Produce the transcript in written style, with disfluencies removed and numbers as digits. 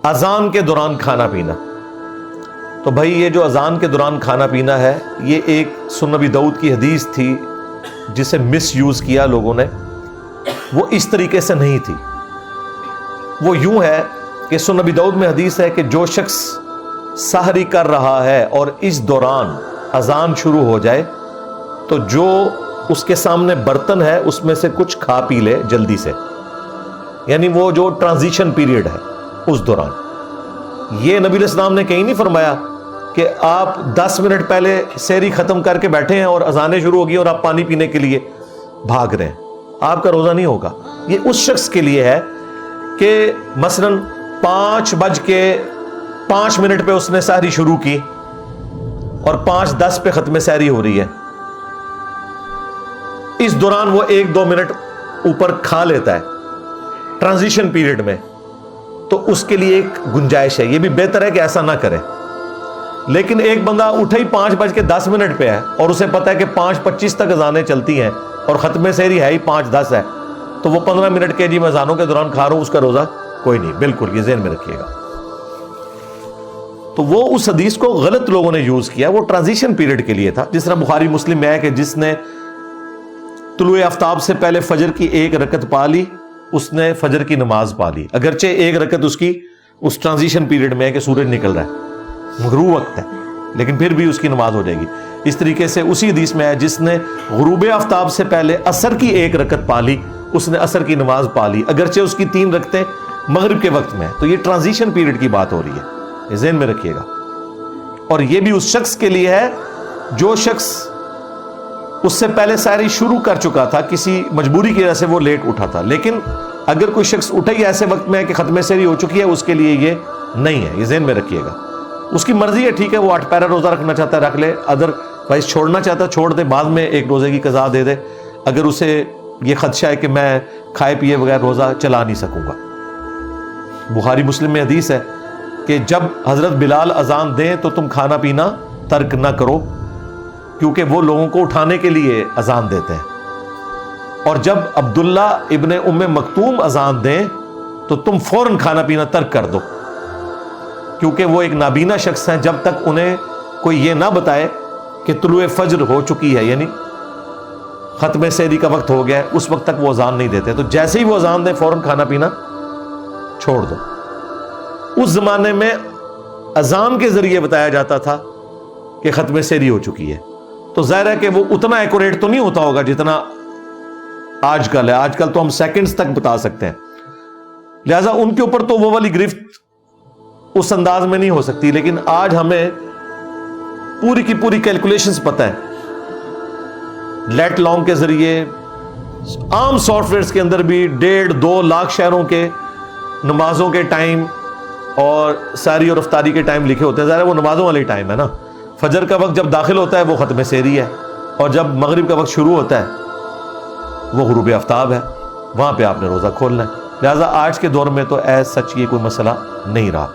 اذان کے دوران کھانا پینا. تو بھائی یہ جو اذان کے دوران کھانا پینا ہے، یہ ایک سنن نبی داؤد کی حدیث تھی جسے مس یوز کیا لوگوں نے. وہ اس طریقے سے نہیں تھی. وہ یوں ہے کہ سنن نبی داؤد میں حدیث ہے کہ جو شخص سحری کر رہا ہے اور اس دوران اذان شروع ہو جائے تو جو اس کے سامنے برتن ہے اس میں سے کچھ کھا پی لے جلدی سے. یعنی وہ جو ٹرانزیشن پیریڈ ہے اس دوران. یہ نبی علیہ السلام نے کہیں نہیں فرمایا کہ آپ 10 منٹ پہلے سحری ختم کر کے بیٹھے ہیں اور اذانیں شروع ہوگی اور آپ پانی پینے کے لیے بھاگ رہے ہیں. آپ کا روزہ نہیں ہوگا. یہ اس شخص کے لیے ہے کہ مثلا 5:05 پہ اس نے سحری شروع کی اور 5:10 پہ ختم سحری ہو رہی ہے. اس دوران وہ 1-2 منٹ اوپر کھا لیتا ہے ٹرانزیشن پیریڈ میں، تو اس کے لیے ایک گنجائش ہے. یہ بھی بہتر ہے کہ ایسا نہ کرے. لیکن ایک بندہ اٹھا ہی 5:10 پہ ہے اور اسے پتا ہے کہ 5:25 تک اذانیں چلتی ہیں اور ختم سحری ہے ہی 5:10 ہے، تو وہ 15 منٹ کے میں اذانوں کے دوران کھا رہا ہوں، اس کا روزہ کوئی نہیں. بالکل یہ ذہن میں رکھیے گا. تو وہ اس حدیث کو غلط لوگوں نے یوز کیا. وہ ٹرانزیشن پیریڈ کے لیے تھا. جس طرح بخاری مسلم میں ہے کہ جس نے طلوع آفتاب سے پہلے فجر کی 1 رکعت پا لی اس نے فجر کی نماز پا لی، اگرچہ 1 رکعت اس کی اس ٹرانزیشن پیریڈ میں ہے کہ سورج نکل رہا ہے، غروب وقت ہے، لیکن پھر بھی اس کی نماز ہو جائے گی. اس طریقے سے اسی حدیث میں ہے جس نے غروب آفتاب سے پہلے عصر کی 1 رکعت پا لی اس نے عصر کی نماز پا لی، اگرچہ اس کی 3 رکعتیں مغرب کے وقت میں ہے. تو یہ ٹرانزیشن پیریڈ کی بات ہو رہی ہے، یہ ذہن میں رکھیے گا. اور یہ بھی اس شخص کے لیے ہے جو شخص اس سے پہلے سحری شروع کر چکا تھا، کسی مجبوری کی وجہ سے وہ لیٹ اٹھا تھا. لیکن اگر کوئی شخص اٹھا ہی ایسے وقت میں ہے کہ ختم سحری ہو چکی ہے، اس کے لیے یہ نہیں ہے. یہ ذہن میں رکھیے گا. اس کی مرضی ہے، ٹھیک ہے، وہ 8 پیرا روزہ رکھنا چاہتا ہے رکھ لے، ادر وائز چھوڑنا چاہتا ہے چھوڑ دے، بعد میں ایک روزے کی قضا دے دے اگر اسے یہ خدشہ ہے کہ میں کھائے پیے بغیر روزہ چلا نہیں سکوں گا. بخاری مسلم میں حدیث ہے کہ جب حضرت بلال اذان دیں تو تم کھانا پینا ترک نہ کرو، کیونکہ وہ لوگوں کو اٹھانے کے لیے اذان دیتے ہیں. اور جب عبداللہ ابن ام مکتوم اذان دیں تو تم فوراً کھانا پینا ترک کر دو، کیونکہ وہ ایک نابینا شخص ہیں. جب تک انہیں کوئی یہ نہ بتائے کہ طلوع فجر ہو چکی ہے، یعنی ختم سحری کا وقت ہو گیا ہے، اس وقت تک وہ اذان نہیں دیتے. تو جیسے ہی وہ اذان دیں فوراً کھانا پینا چھوڑ دو. اس زمانے میں اذان کے ذریعے بتایا جاتا تھا کہ ختم سحری ہو چکی ہے. تو ظاہر ہے کہ وہ اتنا ایکوریٹ تو نہیں ہوتا ہوگا جتنا آج کل ہے. آج کل تو ہم سیکنڈز تک بتا سکتے ہیں، لہذا ان کے اوپر تو وہ والی گرفت اس انداز میں نہیں ہو سکتی. لیکن آج ہمیں پوری کی پوری کیلکولیشنز پتہ ہے. لیٹ لانگ کے ذریعے عام سافٹ ویئرز کے اندر بھی 1.5-2 لاکھ شہروں کے نمازوں کے ٹائم اور سحری اور افطاری کے ٹائم لکھے ہوتے ہیں. ظاہر ہے وہ نمازوں والے ٹائم ہے نا. فجر کا وقت جب داخل ہوتا ہے وہ ختم سحری ہے، اور جب مغرب کا وقت شروع ہوتا ہے وہ غروب آفتاب ہے، وہاں پہ آپ نے روزہ کھولنا ہے. لہٰذا آج کے دور میں تو ایز سچ یہ کوئی مسئلہ نہیں رہا.